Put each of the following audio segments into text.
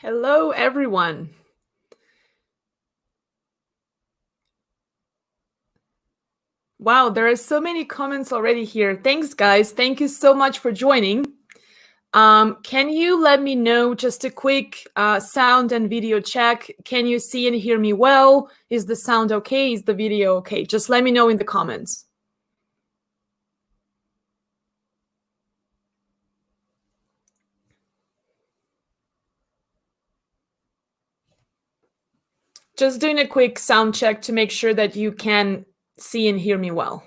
Hello, everyone. Wow, there are so many comments already here. Thanks, guys. Thank you so much for joining. Can you let me know just a quick sound and video check? Can you see and hear me well? Is the sound okay? Is the video okay? Just let me know in the comments. Just doing a quick sound check to make sure that you can see and hear me well.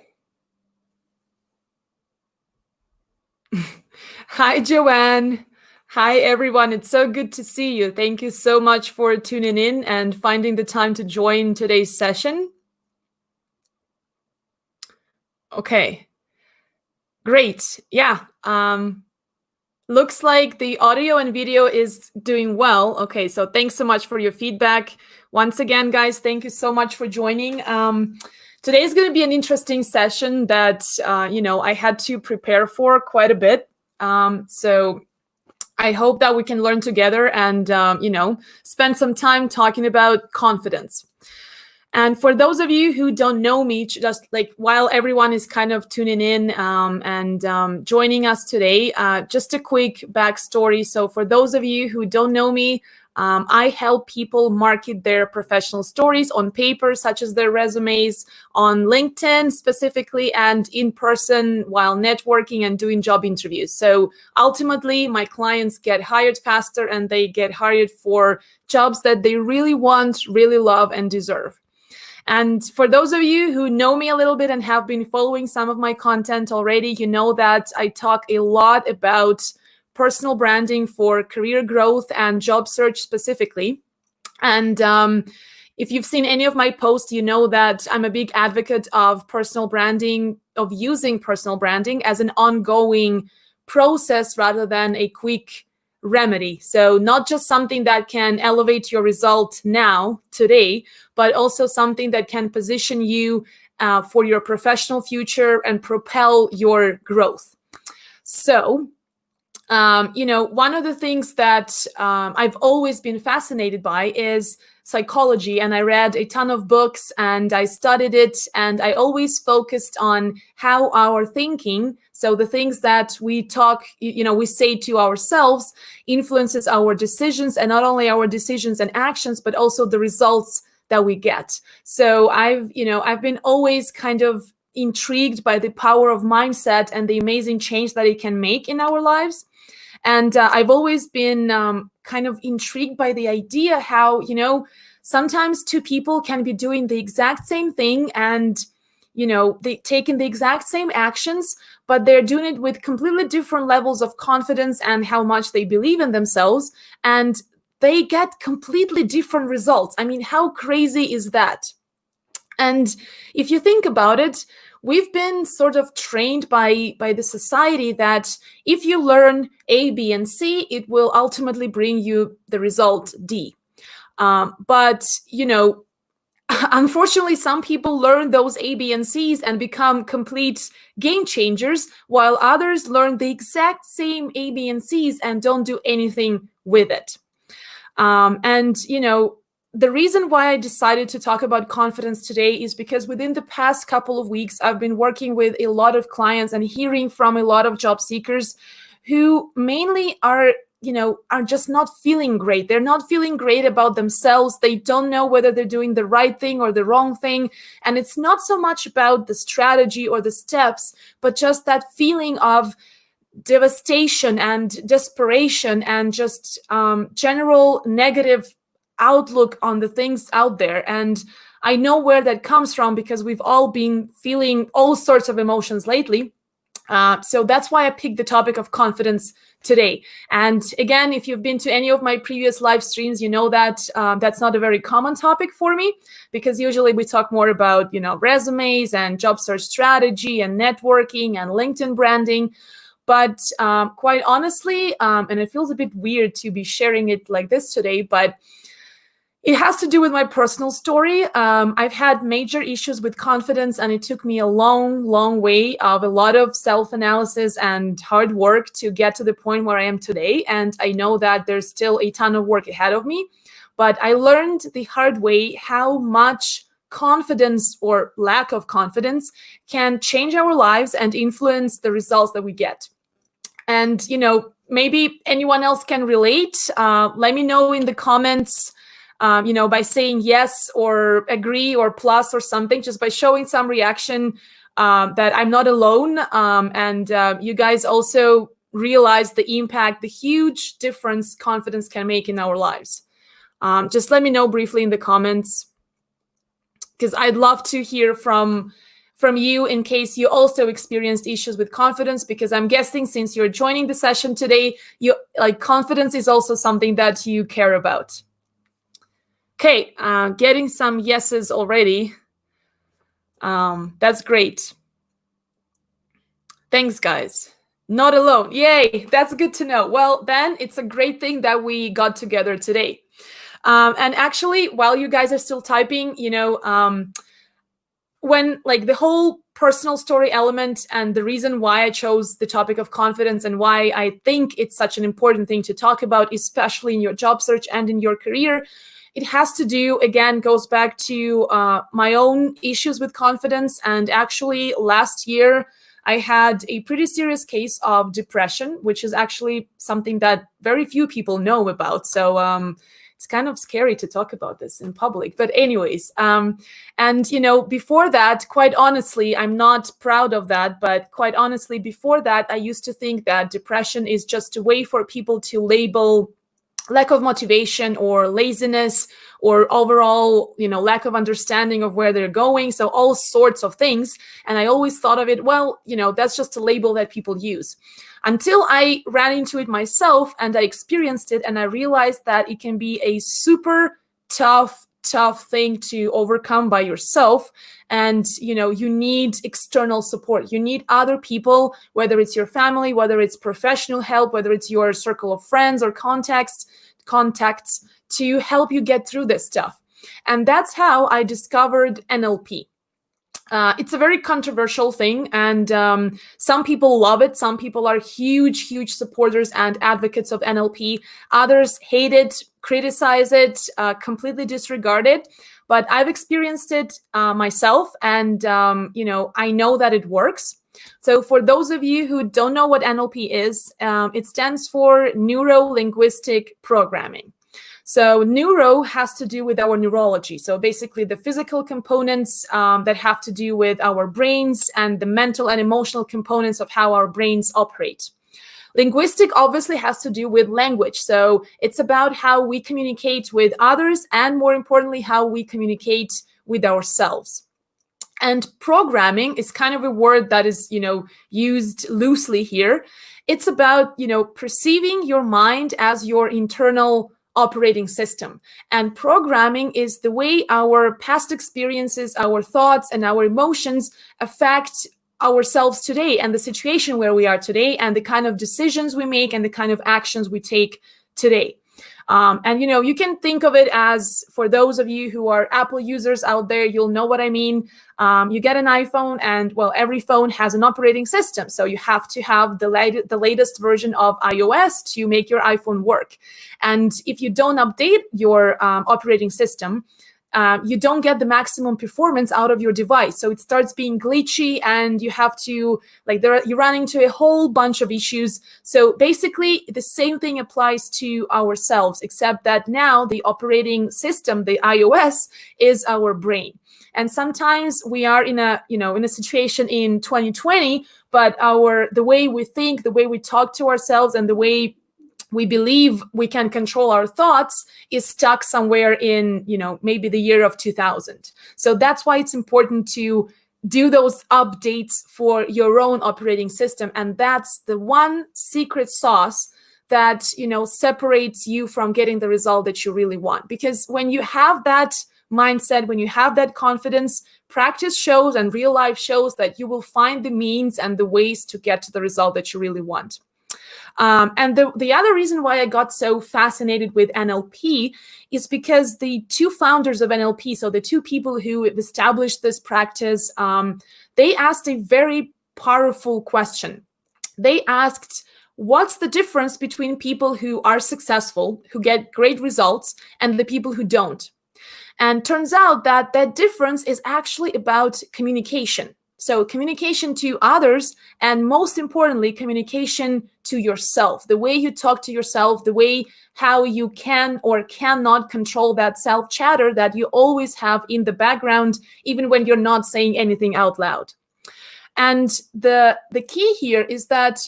Hi, Joanne. Hi, everyone. It's so good to see you. Thank you so much for tuning in and finding the time to join today's session. Okay, great. Yeah. Looks like the audio and video is doing well. Okay, so thanks so much for your feedback. Once again, guys, thank you so much for joining. Today is going to be an interesting session that, I had to prepare for quite a bit. So I hope that we can learn together and, spend some time talking about confidence. And for those of you who don't know me, just like while everyone is kind of tuning in and joining us today, just a quick backstory. So for those of you who don't know me, I help people market their professional stories on paper, such as their resumes, on LinkedIn specifically, and in person while networking and doing job interviews. So ultimately, my clients get hired faster and they get hired for jobs that they really want, really love, and deserve. And for those of you who know me a little bit and have been following some of my content already, you know that I talk a lot about personal branding for career growth and job search specifically. And if you've seen any of my posts, you know that I'm a big advocate of personal branding, of using personal branding as an ongoing process rather than a quick remedy. So not just something that can elevate your result now, today, but also something that can position you for your professional future and propel your growth. So, one of the things that I've always been fascinated by is psychology, and I read a ton of books and I studied it, and I always focused on how our thinking, so the things that we talk, we say to ourselves, influences our decisions, and not only our decisions and actions, but also the results that we get. So I've been always kind of intrigued by the power of mindset and the amazing change that it can make in our lives. And I've always been kind of intrigued by the idea how, sometimes two people can be doing the exact same thing and, they taking the exact same actions, but they're doing it with completely different levels of confidence and how much they believe in themselves. And they get completely different results. I mean, how crazy is that? And if you think about it, we've been sort of trained by the society that if you learn A, B, and C, it will ultimately bring you the result D. But unfortunately, some people learn those A, B, and C's and become complete game changers, while others learn the exact same A, B, and C's and don't do anything with it. The reason why I decided to talk about confidence today is because within the past couple of weeks, I've been working with a lot of clients and hearing from a lot of job seekers who mainly are just not feeling great. They're not feeling great about themselves. They don't know whether they're doing the right thing or the wrong thing. And it's not so much about the strategy or the steps, but just that feeling of devastation and desperation and just general negative outlook on the things out there. And I know where that comes from because we've all been feeling all sorts of emotions lately. So that's why I picked the topic of confidence today. And again, if you've been to any of my previous live streams, you know that that's not a very common topic for me, because usually we talk more about, resumes and job search strategy and networking and LinkedIn branding. But quite honestly, and it feels a bit weird to be sharing it like this today, but It has to do with my personal story. I've had major issues with confidence, and it took me a long, long way of a lot of self-analysis and hard work to get to the point where I am today. And I know that there's still a ton of work ahead of me, but I learned the hard way how much confidence or lack of confidence can change our lives and influence the results that we get. And, maybe anyone else can relate. Let me know in the comments, by saying yes or agree or plus or something, just by showing some reaction that I'm not alone. And you guys also realize the impact, the huge difference confidence can make in our lives. Just let me know briefly in the comments, because I'd love to hear from you in case you also experienced issues with confidence, because I'm guessing since you're joining the session today, confidence is also something that you care about. Okay, getting some yeses already. That's great. Thanks, guys. Not alone. Yay, that's good to know. Well, then it's a great thing that we got together today. And actually, while you guys are still typing, when the whole personal story element and the reason why I chose the topic of confidence and why I think it's such an important thing to talk about, especially in your job search and in your career, it has to do, again, goes back to my own issues with confidence. And actually last year, I had a pretty serious case of depression, which is actually something that very few people know about. So it's kind of scary to talk about this in public. But anyways, and, before that, quite honestly, I'm not proud of that. But quite honestly, before that, I used to think that depression is just a way for people to label lack of motivation or laziness or overall, lack of understanding of where they're going. So all sorts of things. And I always thought of it, well, that's just a label that people use. Until I ran into it myself and I experienced it, and I realized that it can be a super tough thing to overcome by yourself. And, you need external support. You need other people, whether it's your family, whether it's professional help, whether it's your circle of friends or contacts to help you get through this stuff. And that's how I discovered NLP. It's a very controversial thing, and some people love it. Some people are huge supporters and advocates of NLP. Others hate it, criticize it, completely disregard it. But I've experienced it myself, and I know that it works. So for those of you who don't know what NLP is, it stands for Neuro-Linguistic Programming. So neuro has to do with our neurology. So basically the physical components that have to do with our brains, and the mental and emotional components of how our brains operate. Linguistic obviously has to do with language. So it's about how we communicate with others, and more importantly, how we communicate with ourselves. And programming is kind of a word that is, used loosely here. It's about, perceiving your mind as your internal operating system. And programming is the way our past experiences, our thoughts, and our emotions affect ourselves today, and the situation where we are today, and the kind of decisions we make, and the kind of actions we take today. And, you can think of it as, for those of you who are Apple users out there, you'll know what I mean. You get an iPhone, and, well, every phone has an operating system. So you have to have the latest version of iOS to make your iPhone work. And if you don't update your operating system, you don't get the maximum performance out of your device. So it starts being glitchy, and you have to, you run into a whole bunch of issues. So basically the same thing applies to ourselves, except that now the operating system, the iOS, is our brain. And sometimes we are in a situation in 2020, but the way we think, the way we talk to ourselves, and the way we believe we can control our thoughts is stuck somewhere in, maybe the year of 2000. So that's why it's important to do those updates for your own operating system. And that's the one secret sauce that, separates you from getting the result that you really want. Because when you have that mindset, when you have that confidence, practice shows and real life shows that you will find the means and the ways to get to the result that you really want. And the other reason why I got so fascinated with NLP is because the two founders of NLP, so the two people who have established this practice, they asked a very powerful question. They asked, what's the difference between people who are successful, who get great results, and the people who don't? And turns out that that difference is actually about communication. So communication to others, and most importantly, communication to yourself, the way you talk to yourself, the way how you can or cannot control that self-chatter that you always have in the background, even when you're not saying anything out loud. And the key here is that,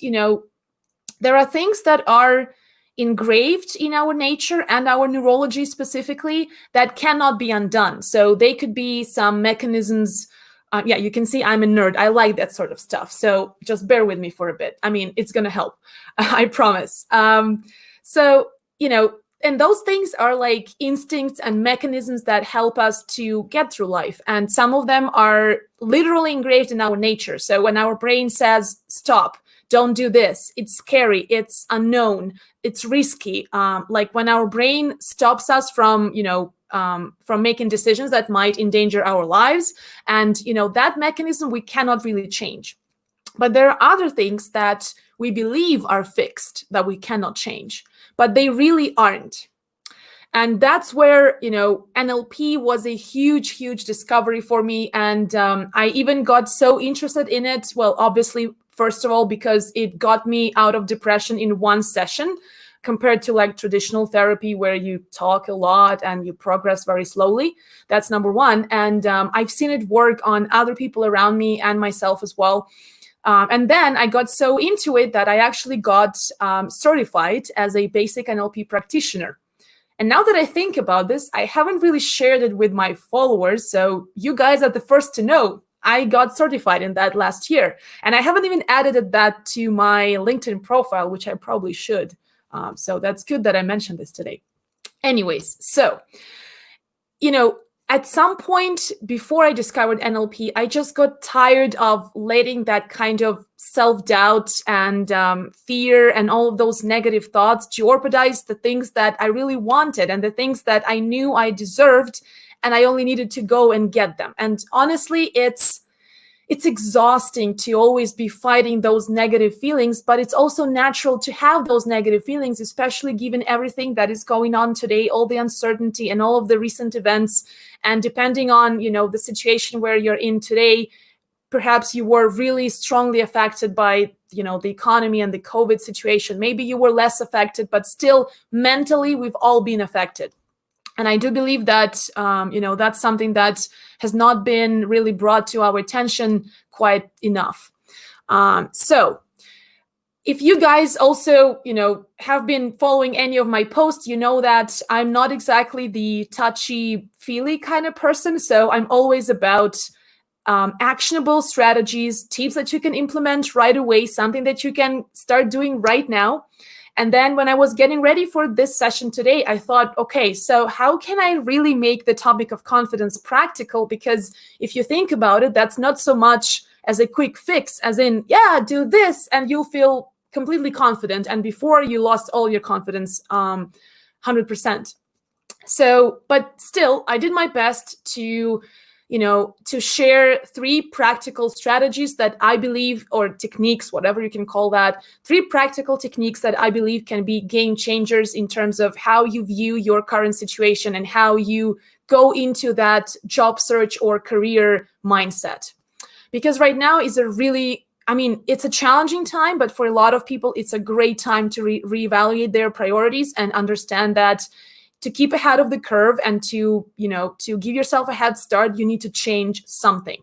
there are things that are engraved in our nature and our neurology specifically that cannot be undone. So they could be some mechanisms. Yeah, you can see I'm a nerd. I like that sort of stuff. So just bear with me for a bit. I mean, it's going to help. I promise. So, and those things are like instincts and mechanisms that help us to get through life. And some of them are literally engraved in our nature. So when our brain says, stop, don't do this, it's scary, it's unknown, it's risky. Like when our brain stops us from, from making decisions that might endanger our lives. And, that mechanism we cannot really change. But there are other things that we believe are fixed that we cannot change, but they really aren't. And that's where, NLP was a huge, huge discovery for me. And I even got so interested in it. Well, obviously, first of all, because it got me out of depression in one session compared to like traditional therapy where you talk a lot and you progress very slowly. That's number one. And I've seen it work on other people around me and myself as well. And then I got so into it that I actually got certified as a basic NLP practitioner. And now that I think about this, I haven't really shared it with my followers. So you guys are the first to know. I got certified in that last year. And I haven't even added that to my LinkedIn profile, which I probably should. So that's good that I mentioned this today. Anyways, so, at some point before I discovered NLP, I just got tired of letting that kind of self-doubt and fear and all of those negative thoughts jeopardize the things that I really wanted and the things that I knew I deserved, and I only needed to go and get them. And honestly, it's exhausting to always be fighting those negative feelings, but it's also natural to have those negative feelings, especially given everything that is going on today, all the uncertainty and all of the recent events. And depending on, the situation where you're in today, perhaps you were really strongly affected by, the economy and the COVID situation. Maybe you were less affected, but still mentally, we've all been affected. And I do believe that, that's something that has not been really brought to our attention quite enough. So if you guys also, have been following any of my posts, you know that I'm not exactly the touchy-feely kind of person. So I'm always about actionable strategies, tips that you can implement right away, something that you can start doing right now. And then when I was getting ready for this session today, I thought, okay, so how can I really make the topic of confidence practical? Because if you think about it, that's not so much as a quick fix, as in, yeah, do this and you'll feel completely confident. And before you lost all your confidence, 100%. So, but still, I did my best to share 3 practical strategies that I believe, or techniques, whatever you can call that, 3 practical techniques that I believe can be game changers in terms of how you view your current situation and how you go into that job search or career mindset. Because right now is it's a challenging time, but for a lot of people, it's a great time to reevaluate their priorities and understand that to keep ahead of the curve and to give yourself a head start, you need to change something.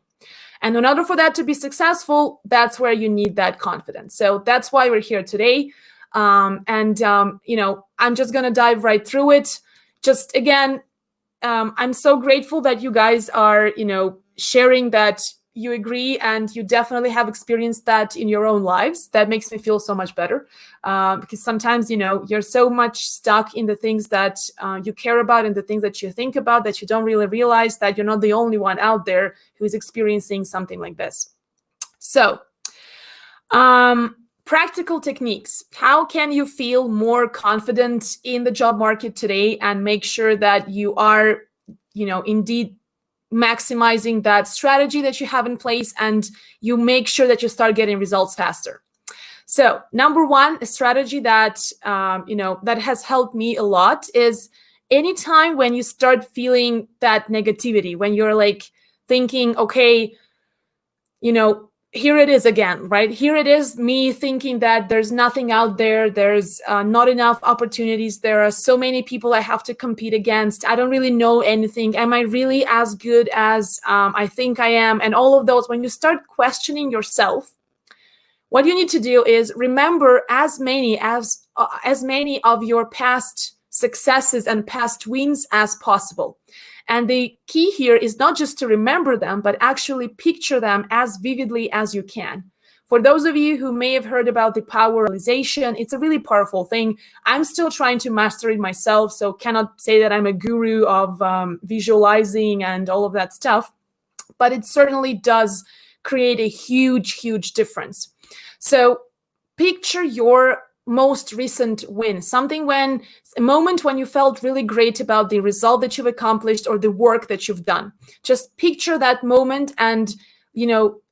And in order for that to be successful, that's where you need that confidence. So that's why we're here today. I'm just going to dive right through it. Just again, I'm so grateful that you guys are, sharing that you agree and you definitely have experienced that in your own lives. That makes me feel so much better because sometimes, you're so much stuck in the things that you care about and the things that you think about that you don't really realize that you're not the only one out there who is experiencing something like this. So practical techniques. How can you feel more confident in the job market today and make sure that you are, indeed maximizing that strategy that you have in place, and you make sure that you start getting results faster? So number one, a strategy that, that has helped me a lot is anytime when you start feeling that negativity, when you're like thinking, okay, here it is again, right? Here it is, me thinking that there's nothing out there. There's not enough opportunities. There are so many people I have to compete against. I don't really know anything. Am I really as good as I think I am? And all of those, when you start questioning yourself, what you need to do is remember as many of your past successes and past wins as possible. And the key here is not just to remember them, but actually picture them as vividly as you can. For those of you who may have heard about the power of visualization, it's a really powerful thing. I'm still trying to master it myself, so cannot say that I'm a guru of visualizing and all of that stuff, but it certainly does create a huge, huge difference. So picture your most recent win, a moment when you felt really great about the result that you've accomplished or the work that you've done. Just picture that moment and,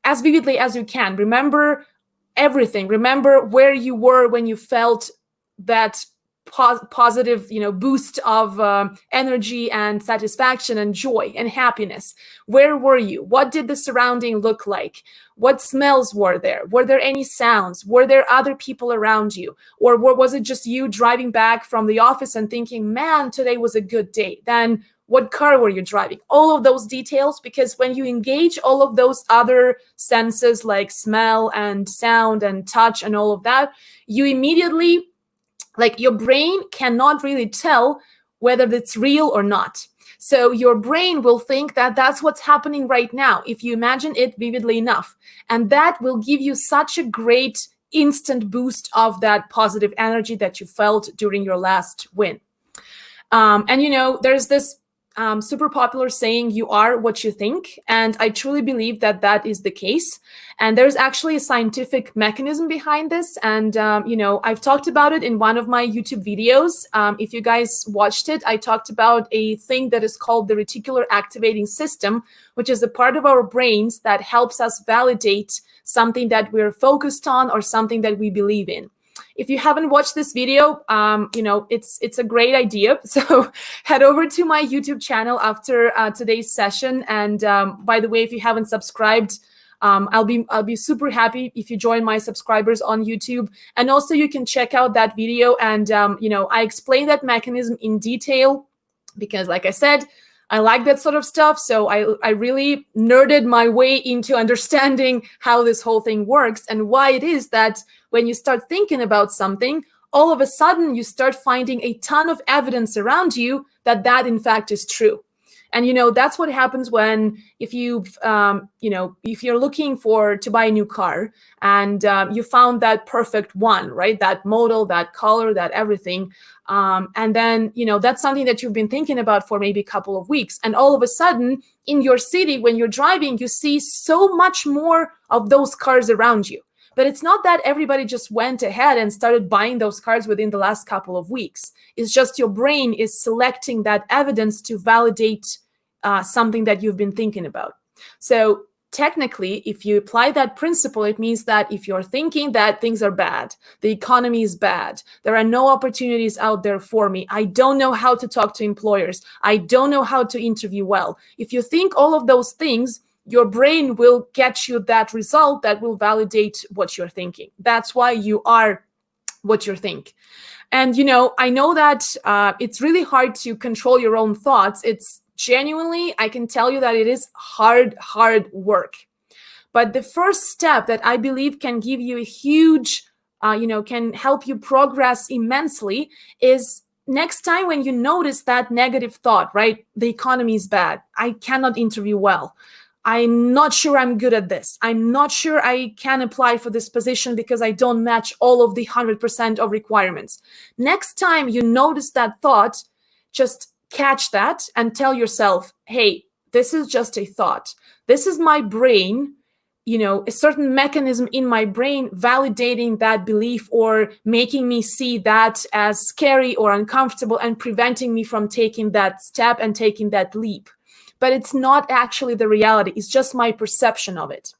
as vividly as you can. Remember everything. Remember where you were when you felt that positive, boost of energy and satisfaction and joy and happiness. Where were you? What did the surrounding look like? What smells were there? Were there any sounds? Were there other people around you? Or was it just you driving back from the office and thinking, man, today was a good day? Then what car were you driving? All of those details, because when you engage all of those other senses like smell and sound and touch and all of that, you immediately, your brain cannot really tell whether it's real or not. So your brain will think that that's what's happening right now, if you imagine it vividly enough. And that will give you such a great instant boost of that positive energy that you felt during your last win. And there's this super popular saying, you are what you think. And I truly believe that that is the case. And there's actually a scientific mechanism behind this. And, I've talked about it in one of my YouTube videos. If you guys watched it, I talked about a thing that is called the reticular activating system, which is a part of our brains that helps us validate something that we're focused on or something that we believe in. If you haven't watched this video, it's a great idea. So head over to my YouTube channel after today's session. And by the way, if you haven't subscribed, I'll be super happy if you join my subscribers on YouTube. And also you can check out that video. And I explain that mechanism in detail because, like I said, I like that sort of stuff. So I really nerded my way into understanding how this whole thing works and why it is that when you start thinking about something, all of a sudden you start finding a ton of evidence around you that in fact is true. And that's what happens when if you're looking to buy a new car and you found that perfect one, right? That model, that color, that everything. And then, that's something that you've been thinking about for maybe a couple of weeks. And all of a sudden in your city, when you're driving, you see so much more of those cars around you. But it's not that everybody just went ahead and started buying those cars within the last couple of weeks. It's just your brain is selecting that evidence to validate something that you've been thinking about. So technically, if you apply that principle, it means that if you're thinking that things are bad, the economy is bad, there are no opportunities out there for me, I don't know how to talk to employers, I don't know how to interview well. If you think all of those things, your brain will get you that result that will validate what you're thinking. That's why you are what you think. And, I know that it's really hard to control your own thoughts. It's genuinely, I can tell you that it is hard work. But the first step that I believe can give you a huge, can help you progress immensely is next time when you notice that negative thought, right? The economy is bad. I cannot interview well. I'm not sure I'm good at this. I'm not sure I can apply for this position because I don't match all of the 100% of requirements. Next time you notice that thought, just catch that and tell yourself, hey, this is just a thought. This is my brain a certain mechanism in my brain validating that belief or making me see that as scary or uncomfortable and preventing me from taking that step and taking that leap. But it's not actually the reality. It's just my perception of it.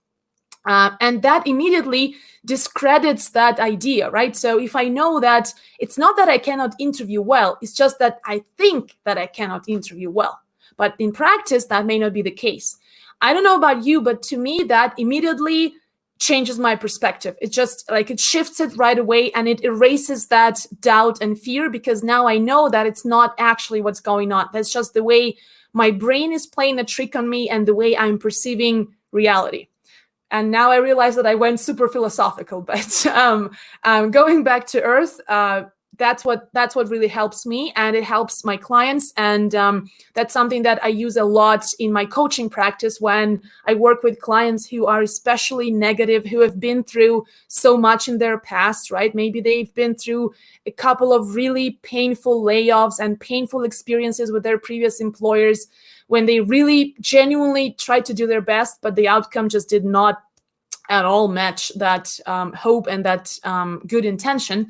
And that immediately discredits that idea, right? So if I know that it's not that I cannot interview well, it's just that I think that I cannot interview well. But in practice, that may not be the case. I don't know about you, but to me, that immediately changes my perspective. It just like it shifts it right away, and it erases that doubt and fear, because now I know that it's not actually what's going on. That's just the way my brain is playing a trick on me and the way I'm perceiving reality. And now I realize that I went super philosophical, but going back to earth, that's what really helps me, and it helps my clients. And that's something that I use a lot in my coaching practice when I work with clients who are especially negative, who have been through so much in their past, right? Maybe they've been through a couple of really painful layoffs and painful experiences with their previous employers, when they really genuinely tried to do their best, but the outcome just did not at all match that hope and that good intention.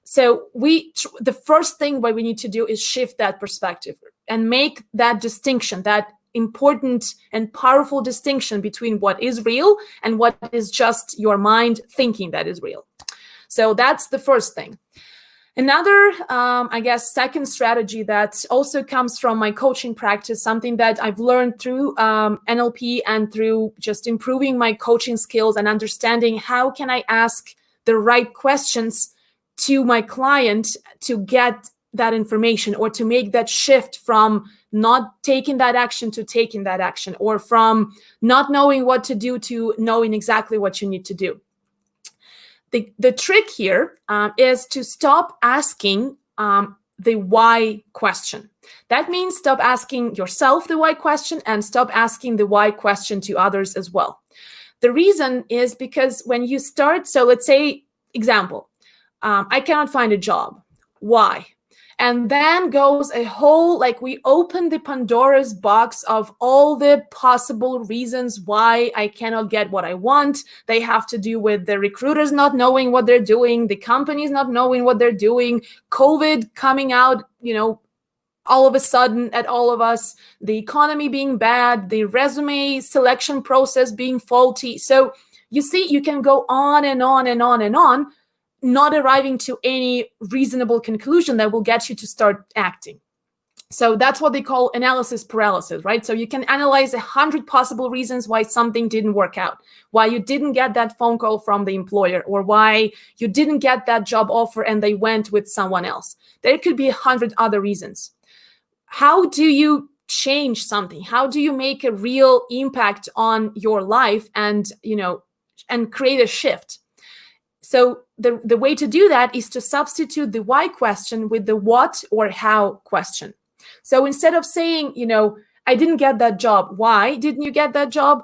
So the first thing what we need to do is shift that perspective and make that distinction, that important and powerful distinction between what is real and what is just your mind thinking that is real. So that's the first thing. Another, I guess, second strategy that also comes from my coaching practice, something that I've learned through NLP and through just improving my coaching skills and understanding how can I ask the right questions to my client to get that information, or to make that shift from not taking that action to taking that action, or from not knowing what to do to knowing exactly what you need to do. The trick here is to stop asking the why question. That means stop asking yourself the why question and stop asking the why question to others as well. The reason is because when you start, so let's say, example, I cannot find a job. Why? And then goes a whole, like we open the Pandora's box of all the possible reasons why I cannot get what I want. They have to do with the recruiters not knowing what they're doing, the companies not knowing what they're doing, COVID coming out, all of a sudden at all of us, the economy being bad, the resume selection process being faulty. So you see, you can go on and on and on and on, not arriving to any reasonable conclusion that will get you to start acting. So that's what they call analysis paralysis, right? So you can analyze 100 possible reasons why something didn't work out, why you didn't get that phone call from the employer, or why you didn't get that job offer and they went with someone else. There could be 100 other reasons. How do you change something? How do you make a real impact on your life and create a shift? So the way to do that is to substitute the why question with the what or how question. So instead of saying, I didn't get that job, why didn't you get that job?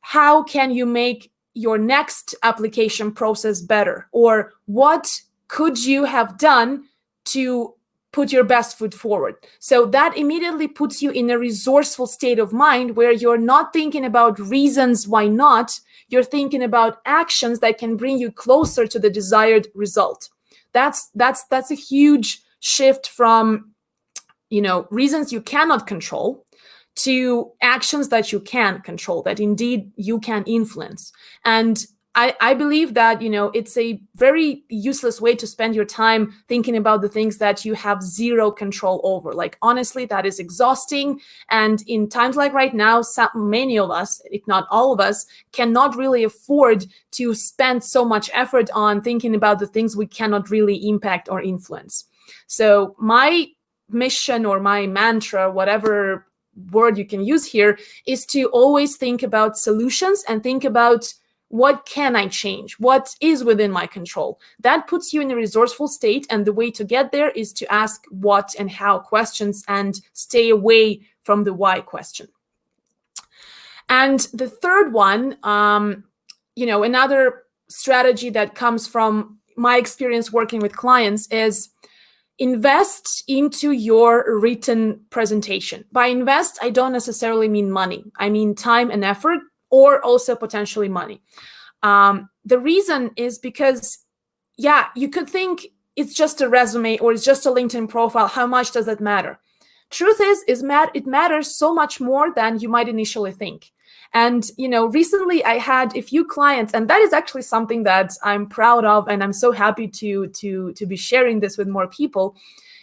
How can you make your next application process better? Or what could you have done to put your best foot forward? So that immediately puts you in a resourceful state of mind where you're not thinking about reasons why not. You're thinking about actions that can bring you closer to the desired result. That's a huge shift from, reasons you cannot control to actions that you can control, that indeed you can influence. And I believe that, it's a very useless way to spend your time thinking about the things that you have zero control over. Like, honestly, that is exhausting. And in times like right now, many of us, if not all of us, cannot really afford to spend so much effort on thinking about the things we cannot really impact or influence. So my mission or my mantra, whatever word you can use here, is to always think about solutions and think about what can I change? What is within my control? That puts you in a resourceful state. And the way to get there is to ask what and how questions and stay away from the why question. And the third one, another strategy that comes from my experience working with clients is invest into your written presentation. By invest, I don't necessarily mean money. I mean time and effort. or also potentially money. The reason is because, yeah, you could think it's just a resume or it's just a LinkedIn profile. How much does that matter? Truth is it matters so much more than you might initially think. And, recently I had a few clients, and that is actually something that I'm proud of, and I'm so happy to be sharing this with more people,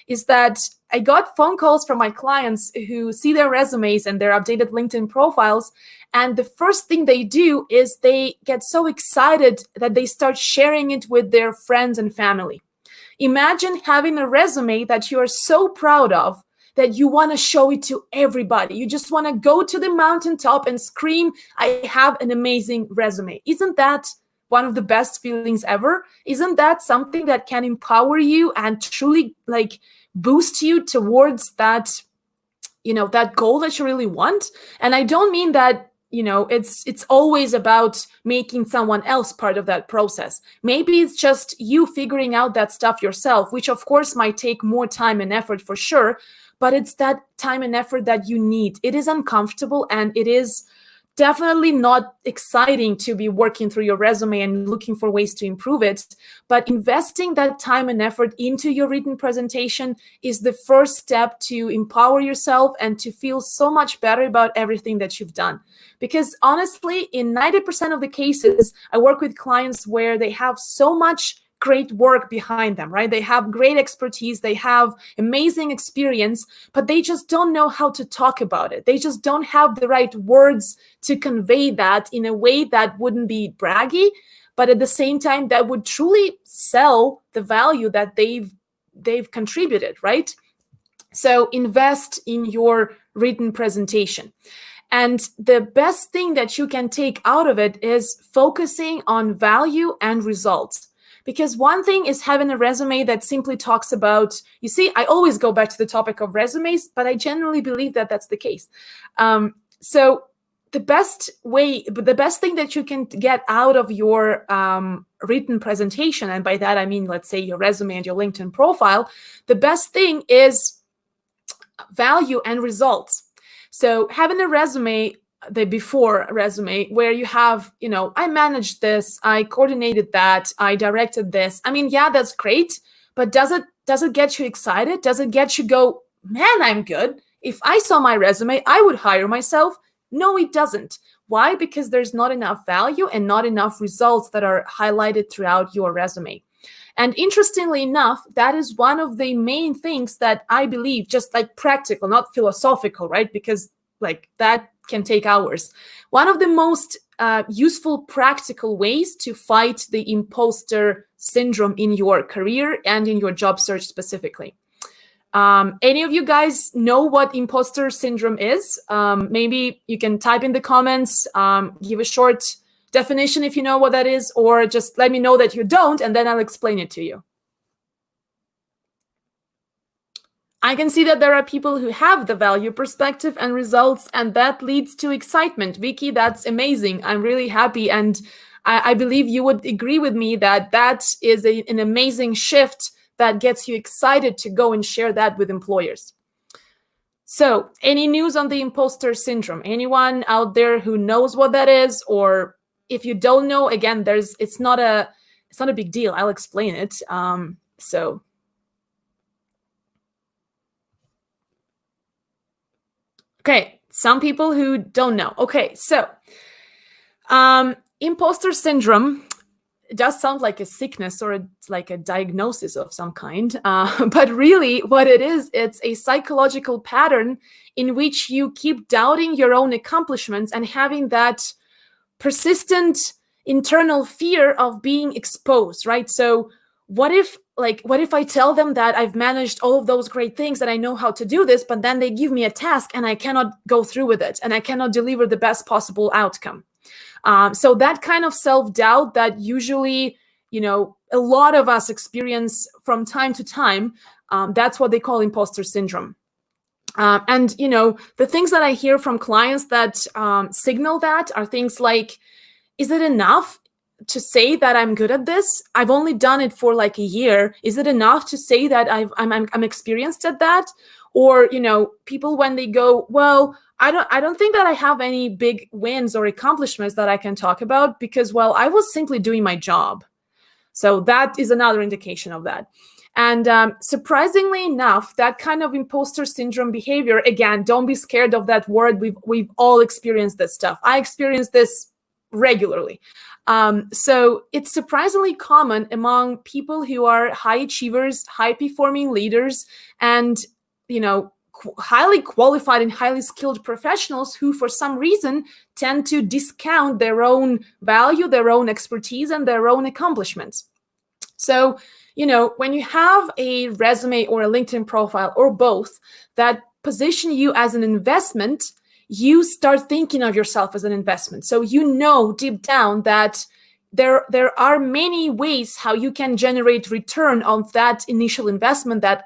is that I got phone calls from my clients who see their resumes and their updated LinkedIn profiles, and the first thing they do is they get so excited that they start sharing it with their friends and family. Imagine having a resume that you are so proud of that you want to show it to everybody. You just want to go to the mountaintop and scream, I have an amazing resume. Isn't that one of the best feelings ever? Isn't that something that can empower you and truly boost you towards that, that goal that you really want? And I don't mean that, it's always about making someone else part of that process. Maybe it's just you figuring out that stuff yourself, which of course might take more time and effort for sure, but it's that time and effort that you need. It is uncomfortable, and it is definitely not exciting to be working through your resume and looking for ways to improve it. But investing that time and effort into your written presentation is the first step to empower yourself and to feel so much better about everything that you've done. Because honestly, in 90% of the cases, I work with clients where they have so much great work behind them, right? They have great expertise, they have amazing experience, but they just don't know how to talk about it. They just don't have the right words to convey that in a way that wouldn't be braggy, but at the same time that would truly sell the value that they've contributed, right? So invest in your written presentation. And the best thing that you can take out of it is focusing on value and results. Because one thing is having a resume that simply talks about, you see, I always go back to the topic of resumes, but I genuinely believe that that's the case. So the best thing that you can get out of your written presentation, and by that I mean, let's say your resume and your LinkedIn profile, the best thing is value and results. So having a resume, the before resume, where you have, I managed this, I coordinated that, I directed this. I mean, yeah, that's great, but does it get you excited? Does it get you go, man, I'm good? If I saw my resume, I would hire myself. No, it doesn't. Why? Because there's not enough value and not enough results that are highlighted throughout your resume. And interestingly enough, that is one of the main things that I believe, just practical, not philosophical, right? Because that can take hours. One of the most useful practical ways to fight the imposter syndrome in your career and in your job search specifically. Any of you guys know what imposter syndrome is? Maybe you can type in the comments, give a short definition if you know what that is, or just let me know that you don't, and then I'll explain it to you. I can see that there are people who have the value perspective and results, and that leads to excitement. Vicky, that's amazing. I'm really happy. And I believe you would agree with me that that is an amazing shift that gets you excited to go and share that with employers. So any news on the imposter syndrome? Anyone out there who knows what that is? Or if you don't know, again, it's not a big deal. I'll explain it. Okay, some people who don't know. Okay, so imposter syndrome does sound like a sickness or like a diagnosis of some kind, but really what it is, it's a psychological pattern in which you keep doubting your own accomplishments and having that persistent internal fear of being exposed, right? So what if I tell them that I've managed all of those great things, that I know how to do this, but then they give me a task and I cannot go through with it and I cannot deliver the best possible outcome. So that kind of self-doubt that usually, a lot of us experience from time to time, that's what they call imposter syndrome. And, the things that I hear from clients that signal that are things like, is it enough to say that I'm good at this? I've only done it for a year. Is it enough to say that I'm experienced at that? Or, people when they go, well, I don't think that I have any big wins or accomplishments that I can talk about because, well, I was simply doing my job. So that is another indication of that. And surprisingly enough, that kind of imposter syndrome behavior, again, don't be scared of that word. We've all experienced this stuff. I experience this regularly. So it's surprisingly common among people who are high achievers, high performing leaders, and, highly qualified and highly skilled professionals who, for some reason, tend to discount their own value, their own expertise, and their own accomplishments. So, when you have a resume or a LinkedIn profile or both that position you as an investment, you start thinking of yourself as an investment. So deep down that there are many ways how you can generate return on that initial investment that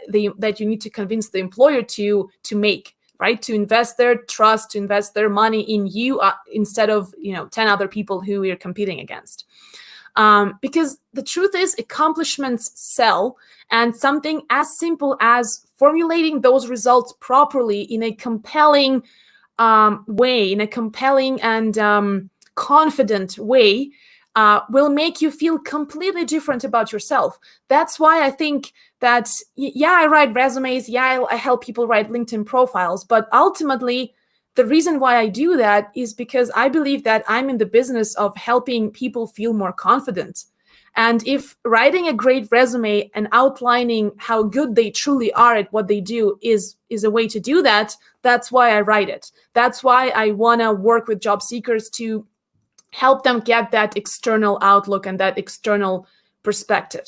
you need to convince the employer to make, right? To invest their trust, to invest their money in you instead of 10 other people who you're competing against. Because the truth is, accomplishments sell, and something as simple as formulating those results properly in a compelling way, in a compelling and confident way, will make you feel completely different about yourself. That's why I think that, I write resumes, I help people write LinkedIn profiles, but ultimately, the reason why I do that is because I believe that I'm in the business of helping people feel more confident. And if writing a great resume and outlining how good they truly are at what they do is a way to do that, that's why I write it. That's why I want to work with job seekers to help them get that external outlook and that external perspective.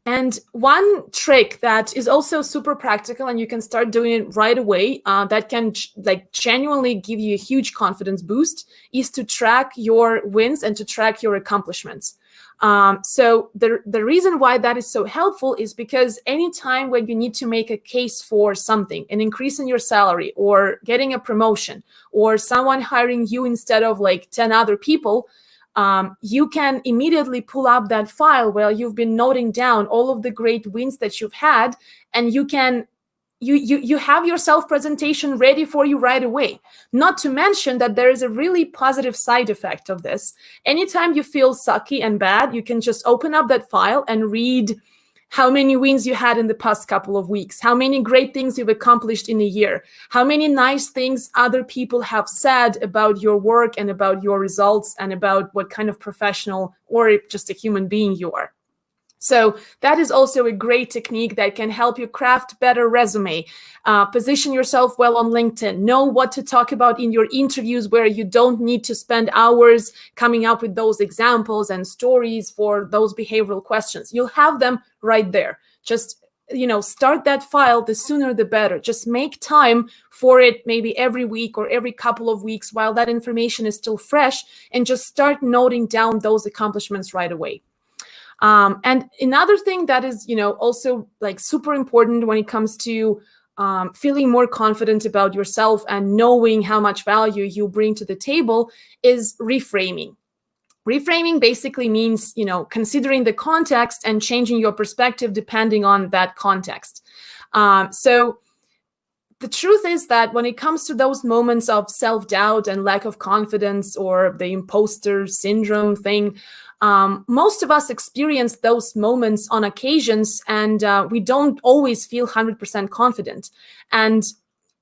And one trick that is also super practical, and you can start doing it right away, that can genuinely give you a huge confidence boost, is to track your wins and to track your accomplishments. So the reason why that is so helpful is because anytime when you need to make a case for something, an increase in your salary or getting a promotion or someone hiring you instead of 10 other people, you can immediately pull up that file where you've been noting down all of the great wins that you've had, and you have your self-presentation ready for you right away. Not to mention that there is a really positive side effect of this. Anytime you feel sucky and bad, you can just open up that file and read how many wins you had in the past couple of weeks, how many great things you've accomplished in a year, how many nice things other people have said about your work and about your results and about what kind of professional or just a human being you are. So that is also a great technique that can help you craft better resume, position yourself well on LinkedIn, know what to talk about in your interviews where you don't need to spend hours coming up with those examples and stories for those behavioral questions. You'll have them right there. Just, start that file, the sooner the better. Just make time for it, maybe every week or every couple of weeks while that information is still fresh, and just start noting down those accomplishments right away. And another thing that is, also super important when it comes to feeling more confident about yourself and knowing how much value you bring to the table is reframing. Reframing basically means, considering the context and changing your perspective depending on that context. So the truth is that when it comes to those moments of self-doubt and lack of confidence or the imposter syndrome thing, most of us experience those moments on occasions, and we don't always feel 100% confident. And,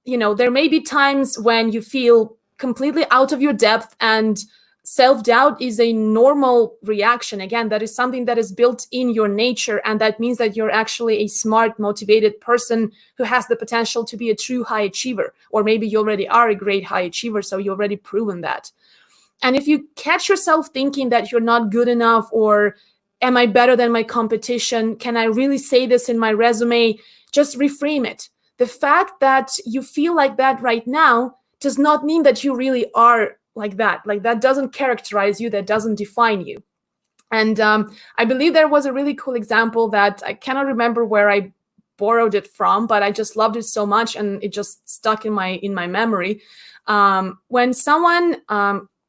there may be times when you feel completely out of your depth, and self-doubt is a normal reaction. Again, that is something that is built in your nature, and that means that you're actually a smart, motivated person who has the potential to be a true high achiever, or maybe you already are a great high achiever, so you've already proven that. And if you catch yourself thinking that you're not good enough, or am I better than my competition? Can I really say this in my resume? Just reframe it. The fact that you feel like that right now does not mean that you really are like that. That doesn't characterize you, that doesn't define you. And I believe there was a really cool example that I cannot remember where I borrowed it from, but I just loved it so much and it just stuck in my memory. When someone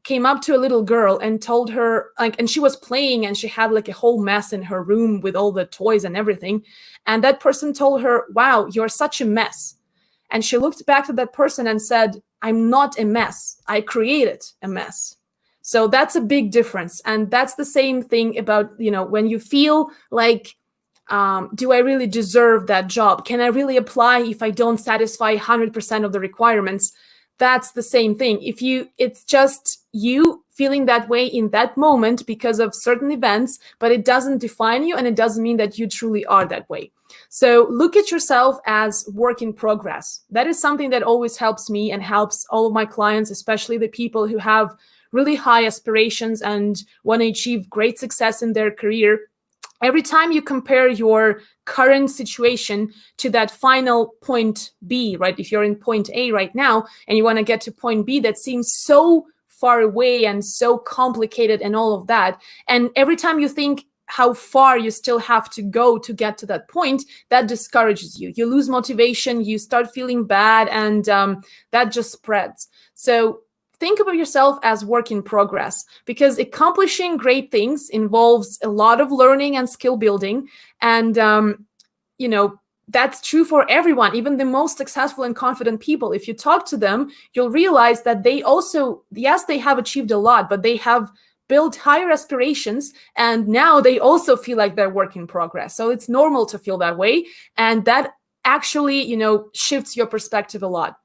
came up to a little girl and told her, and she was playing and she had a whole mess in her room with all the toys and everything. And that person told her, "Wow, you're such a mess." And she looked back at that person and said, I'm not a mess. I created a mess. So that's a big difference. And that's the same thing about, when you feel like, do I really deserve that job? Can I really apply if I don't satisfy 100% of the requirements? That's the same thing. It's just you feeling that way in that moment because of certain events, but it doesn't define you and it doesn't mean that you truly are that way. So look at yourself as work in progress. That is something that always helps me and helps all of my clients, especially the people who have really high aspirations and want to achieve great success in their career. Every time you compare your current situation to that final point B, right? If you're in point A right now and you want to get to point B, that seems so far away and so complicated and all of that. And every time you think how far you still have to go to get to that point, that discourages you. You lose motivation, you start feeling bad, and that just spreads. So think about yourself as work in progress, because accomplishing great things involves a lot of learning and skill building. And, that's true for everyone, even the most successful and confident people. If you talk to them, you'll realize that they also, yes, they have achieved a lot, but they have built higher aspirations. And now they also feel like they're work in progress. So it's normal to feel that way. And that actually, shifts your perspective a lot.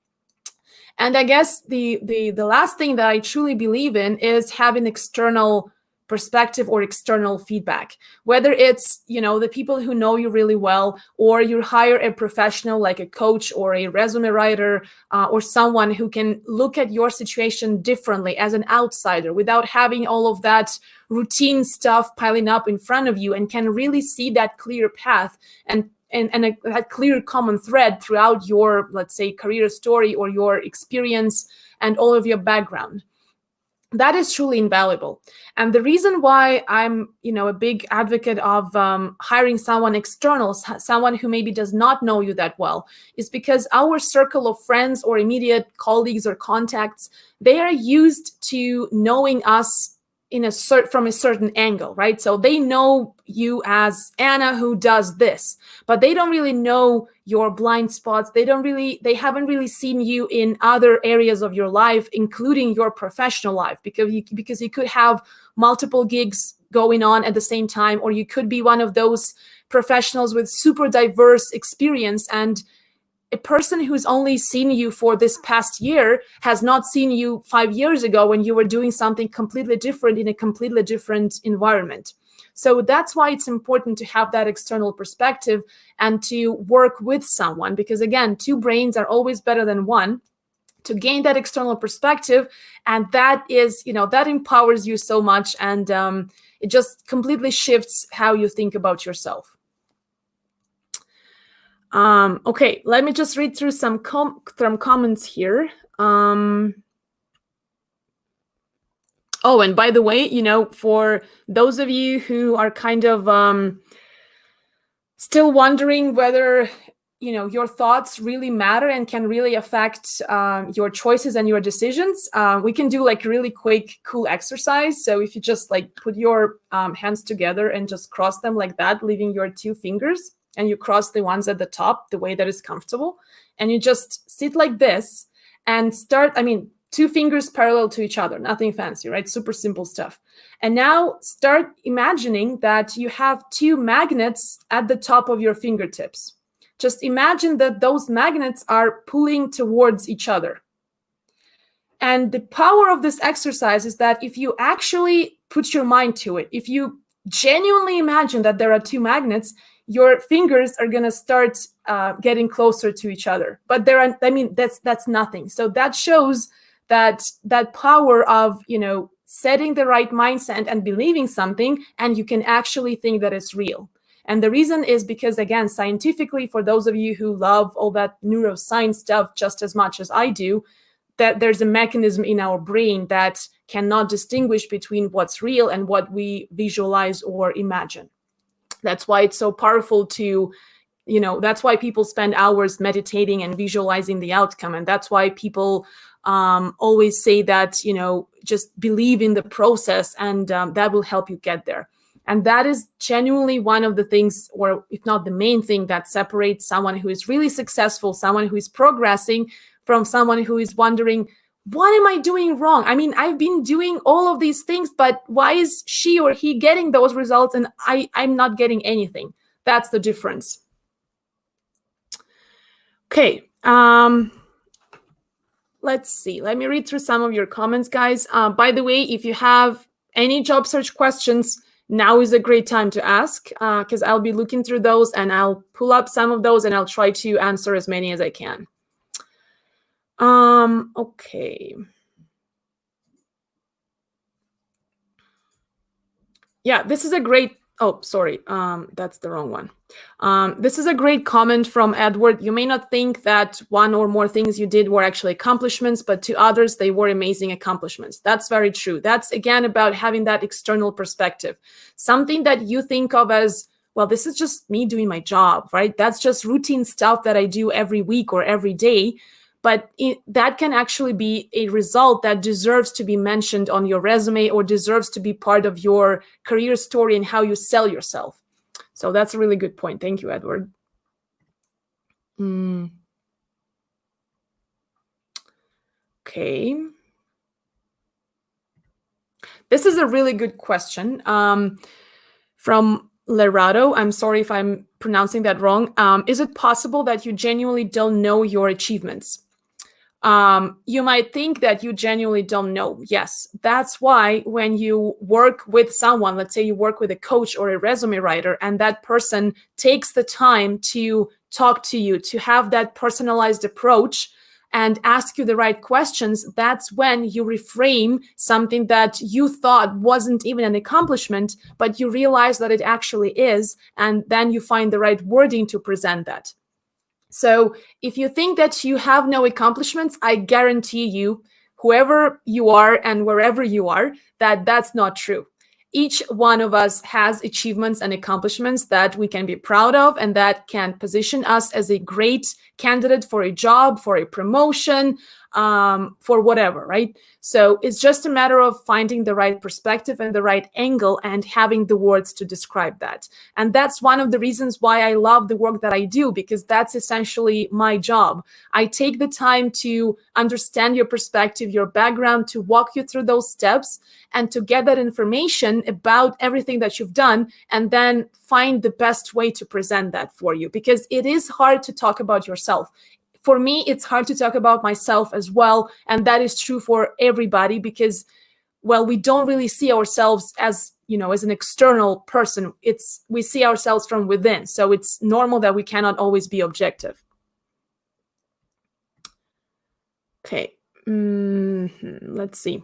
And I guess the last thing that I truly believe in is having external perspective or external feedback, whether it's, the people who know you really well, or you hire a professional like a coach or a resume writer, or someone who can look at your situation differently as an outsider without having all of that routine stuff piling up in front of you, and can really see that clear path and a clear common thread throughout your, let's say, career story or your experience and all of your background. That is truly invaluable. And the reason why I'm, a big advocate of hiring someone external, someone who maybe does not know you that well, is because our circle of friends or immediate colleagues or contacts, they are used to knowing us from a certain angle, right? So they know you as Anna who does this, but they don't really know your blind spots. They haven't really seen you in other areas of your life, including your professional life, because you could have multiple gigs going on at the same time, or you could be one of those professionals with super diverse experience, and a person who's only seen you for this past year has not seen you 5 years ago when you were doing something completely different in a completely different environment. So that's why it's important to have that external perspective and to work with someone, because again, two brains are always better than one, to gain that external perspective. And that is, that empowers you so much, and it just completely shifts how you think about yourself. Okay, let me just read through some comments here. Oh, and by the way, for those of you who are kind of still wondering whether, your thoughts really matter and can really affect your choices and your decisions, we can do like a really quick, cool exercise. So if you just like put your hands together and just cross them like that, leaving your two fingers, and you cross the ones at the top the way that is comfortable, and you just sit like this and start, two fingers parallel to each other, nothing fancy, right? Super simple stuff. And now start imagining that you have two magnets at the top of your fingertips. Just imagine that those magnets are pulling towards each other. And the power of this exercise is that if you actually put your mind to it, if you genuinely imagine that there are two magnets, your fingers are going to start getting closer to each other. But that's nothing. So that shows that power of, setting the right mindset and believing something, and you can actually think that it's real. And the reason is because, again, scientifically, for those of you who love all that neuroscience stuff just as much as I do, that there's a mechanism in our brain that cannot distinguish between what's real and what we visualize or imagine. That's why it's so powerful to, that's why people spend hours meditating and visualizing the outcome. And that's why people always say that, just believe in the process, and that will help you get there. And that is genuinely one of the things, or if not the main thing, that separates someone who is really successful, someone who is progressing, from someone who is wondering, what am I doing wrong? I mean, I've been doing all of these things, but why is she or he getting those results and I'm not getting anything? That's the difference. Okay. Let's see. Let me read through some of your comments, guys. By the way, if you have any job search questions, now is a great time to ask, because I'll be looking through those and I'll pull up some of those and I'll try to answer as many as I can. Okay. Yeah, this is a great, oh, sorry, that's the wrong one. This is a great comment from Edward. You may not think that one or more things you did were actually accomplishments, but to others, they were amazing accomplishments. That's very true. That's, again, about having that external perspective. Something that you think of as, well, this is just me doing my job, right? That's just routine stuff that I do every week or every day. But that can actually be a result that deserves to be mentioned on your resume or deserves to be part of your career story and how you sell yourself. So that's a really good point. Thank you, Edward. Okay. This is a really good question from Lerato. I'm sorry if I'm pronouncing that wrong. Is it possible that you genuinely don't know your achievements? You might think that you genuinely don't know. Yes, that's why when you work with someone, let's say you work with a coach or a resume writer, and that person takes the time to talk to you, to have that personalized approach and ask you the right questions, that's when you reframe something that you thought wasn't even an accomplishment, but you realize that it actually is, and then you find the right wording to present that. So if you think that you have no accomplishments, I guarantee you, whoever you are and wherever you are, that that's not true. Each one of us has achievements and accomplishments that we can be proud of and that can position us as a great candidate for a job, for a promotion, for whatever, right? So it's just a matter of finding the right perspective and the right angle and having the words to describe that. And that's one of the reasons why I love the work that I do, because that's essentially my job. I take the time to understand your perspective, your background, to walk you through those steps and to get that information about everything that you've done, and then find the best way to present that for you, because it is hard to talk about yourself. For me, it's hard to talk about myself as well. And that is true for everybody because, well, we don't really see ourselves as, as an external person. We see ourselves from within. So it's normal that we cannot always be objective. Okay. Let's see.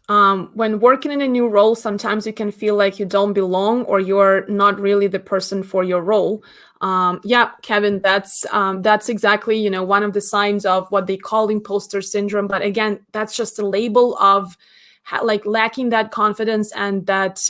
When working in a new role, sometimes you can feel like you don't belong or you're not really the person for your role. Yeah, Kevin, that's exactly, one of the signs of what they call imposter syndrome. But again, that's just a label of lacking that confidence and that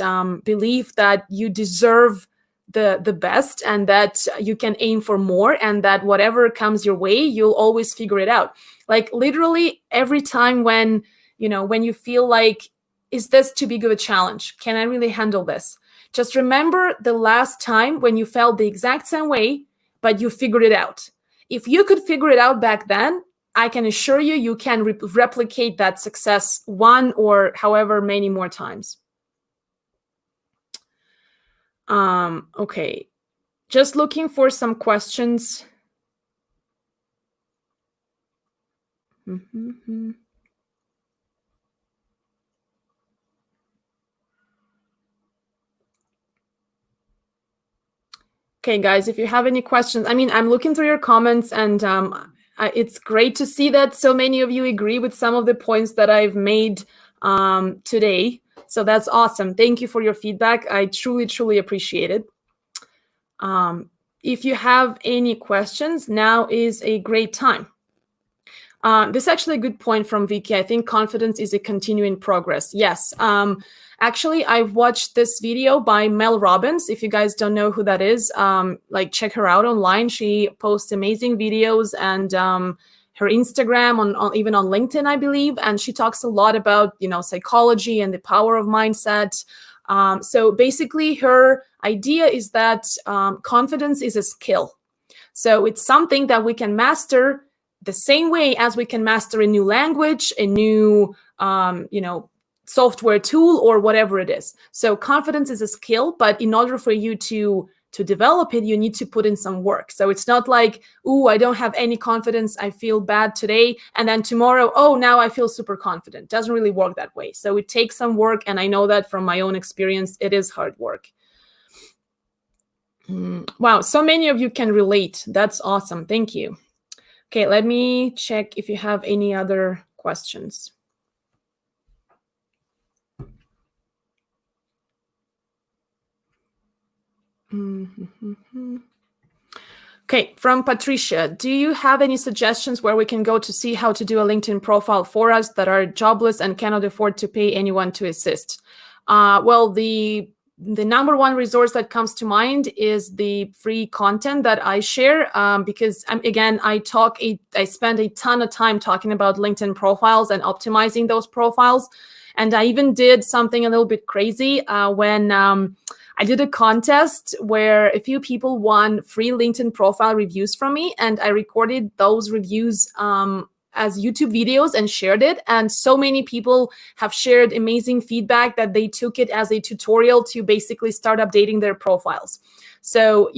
belief that you deserve the best and that you can aim for more and that whatever comes your way, you'll always figure it out. Like literally every time when you feel like, is this too big of a challenge? Can I really handle this? Just remember the last time when you felt the exact same way, but you figured it out. If you could figure it out back then, I can assure you, you can replicate that success one or however many more times. Okay. Just looking for some questions. Okay, guys, if you have any questions, I'm looking through your comments and it's great to see that so many of you agree with some of the points that I've made today. So that's awesome. Thank you for your feedback. I truly, truly appreciate it. If you have any questions, now is a great time. This is actually a good point from Vicky. I think confidence is a continuing progress. Yes. Actually, I watched this video by Mel Robbins. If you guys don't know who that is, check her out online. She posts amazing videos and her Instagram, on even on LinkedIn, I believe, and she talks a lot about, psychology and the power of mindset. So basically, her idea is that confidence is a skill. So it's something that we can master the same way as we can master a new language, a new, software tool, or whatever it is. So confidence is a skill, but in order for you to develop it, you need to put in some work. So it's not like, ooh, I don't have any confidence, I feel bad today, and then tomorrow, oh, now I feel super confident. Doesn't really work that way. So it takes some work, and I know that from my own experience, it is hard work. Wow, so many of you can relate. That's awesome. Thank you. Okay, let me check if you have any other questions. Okay, from Patricia, do you have any suggestions where we can go to see how to do a LinkedIn profile for us that are jobless and cannot afford to pay anyone to assist? Well, the number one resource that comes to mind is the free content that I share, because again, I spend a ton of time talking about LinkedIn profiles and optimizing those profiles. And I even did something a little bit crazy when I did a contest where a few people won free LinkedIn profile reviews from me, and I recorded those reviews as YouTube videos and shared it. And so many people have shared amazing feedback that they took it as a tutorial to basically start updating their profiles. So,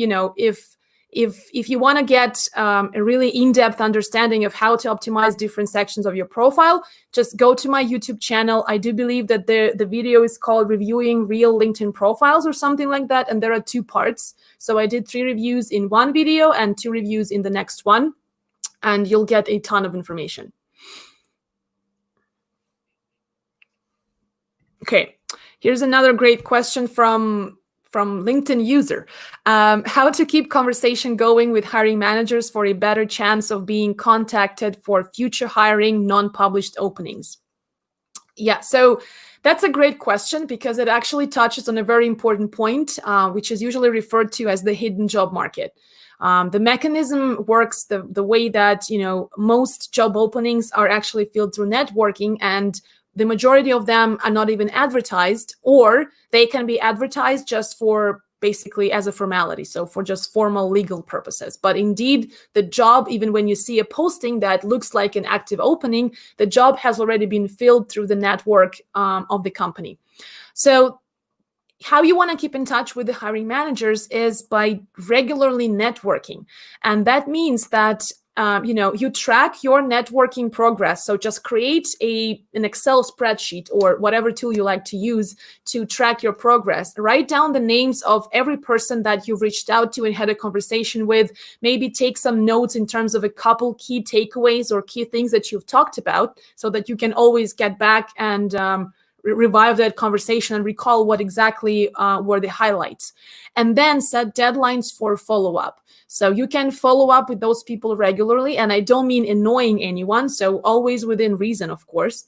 if you want to get a really in-depth understanding of how to optimize different sections of your profile, just go to my YouTube channel. I do believe that the video is called Reviewing Real LinkedIn Profiles or something like that. And there are 2 parts. So I did 3 reviews in one video and 2 reviews in the next one. And you'll get a ton of information. Okay, here's another great question from LinkedIn user. How to keep conversation going with hiring managers for a better chance of being contacted for future hiring non-published openings? Yeah, so that's a great question because it actually touches on a very important point, which is usually referred to as the hidden job market. The mechanism works the way that, most job openings are actually filled through networking, and the majority of them are not even advertised, or they can be advertised just for basically as a formality, so for just formal legal purposes. But indeed, the job, even when you see a posting that looks like an active opening, the job has already been filled through the network of the company. So how you want to keep in touch with the hiring managers is by regularly networking. And that means that you track your networking progress. So just create an Excel spreadsheet or whatever tool you like to use to track your progress. Write down the names of every person that you've reached out to and had a conversation with. Maybe take some notes in terms of a couple key takeaways or key things that you've talked about so that you can always get back and revive that conversation and recall what exactly were the highlights. And then set deadlines for follow-up. So you can follow up with those people regularly. And I don't mean annoying anyone. So always within reason, of course.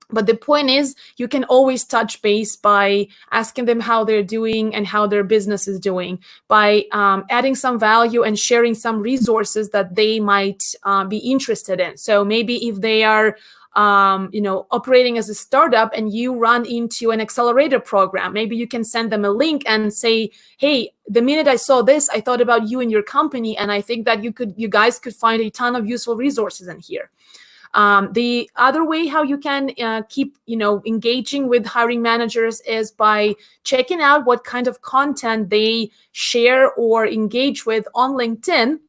But the point is, you can always touch base by asking them how they're doing and how their business is doing, by adding some value and sharing some resources that they might be interested in. So maybe if they are operating as a startup and you run into an accelerator program, maybe you can send them a link and say, hey, the minute I saw this, I thought about you and your company, and I think that you guys could find a ton of useful resources in here. The other way how you can keep engaging with hiring managers is by checking out what kind of content they share or engage with on LinkedIn.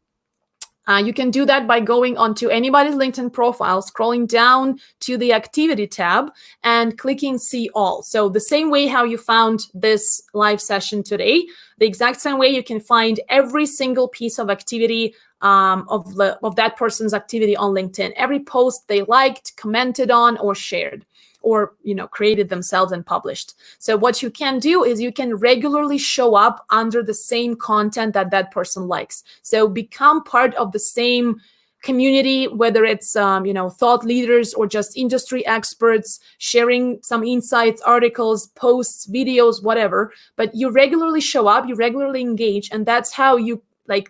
You can do that by going onto anybody's LinkedIn profile, scrolling down to the activity tab and clicking see all. So the same way how you found this live session today, the exact same way you can find every single piece of activity of that person's activity on LinkedIn, every post they liked, commented on, or shared, or created themselves and published. So what you can do is you can regularly show up under the same content that person likes. So become part of the same community, whether it's thought leaders or just industry experts sharing some insights, articles, posts, videos, whatever. But you regularly show up, you regularly engage, and that's how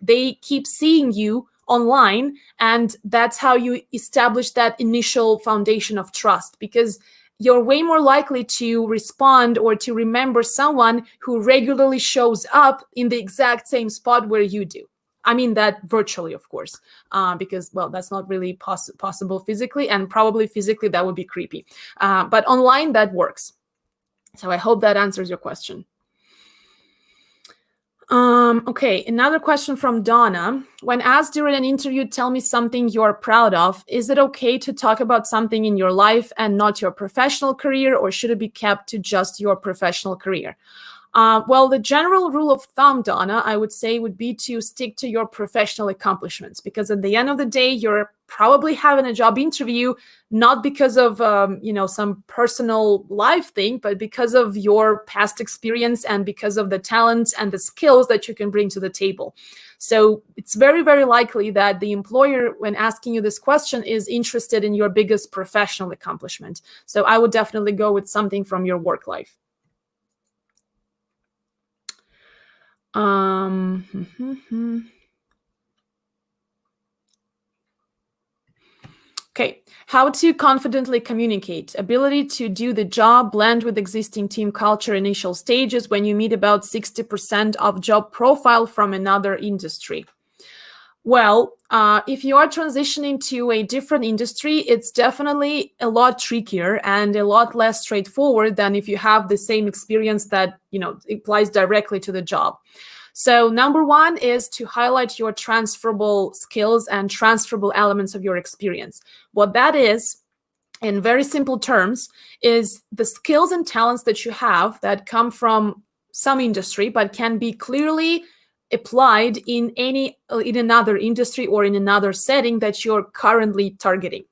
they keep seeing you online, and that's how you establish that initial foundation of trust, because you're way more likely to respond or to remember someone who regularly shows up in the exact same spot where you do. I mean that virtually, of course, because, well, that's not really possible physically, and probably physically that would be creepy. But online, that works. So I hope that answers your question. Okay, another question from Donna. When asked during an interview, tell me something you're proud of, is it okay to talk about something in your life and not your professional career, or should it be kept to just your professional career? Well, the general rule of thumb, Donna, I would say would be to stick to your professional accomplishments, because at the end of the day, you're probably having a job interview not because of some personal life thing, but because of your past experience and because of the talents and the skills that you can bring to the table. So it's very, very likely that the employer, when asking you this question, is interested in your biggest professional accomplishment. So I would definitely go with something from your work life. Okay, how to confidently communicate. Ability to do the job, blend with existing team culture, initial stages when you meet about 60% of job profile from another industry. Well, if you are transitioning to a different industry, it's definitely a lot trickier and a lot less straightforward than if you have the same experience that, applies directly to the job. So number one is to highlight your transferable skills and transferable elements of your experience. What that is, in very simple terms, is the skills and talents that you have that come from some industry, but can be clearly applied in another industry or in another setting that you're currently targeting.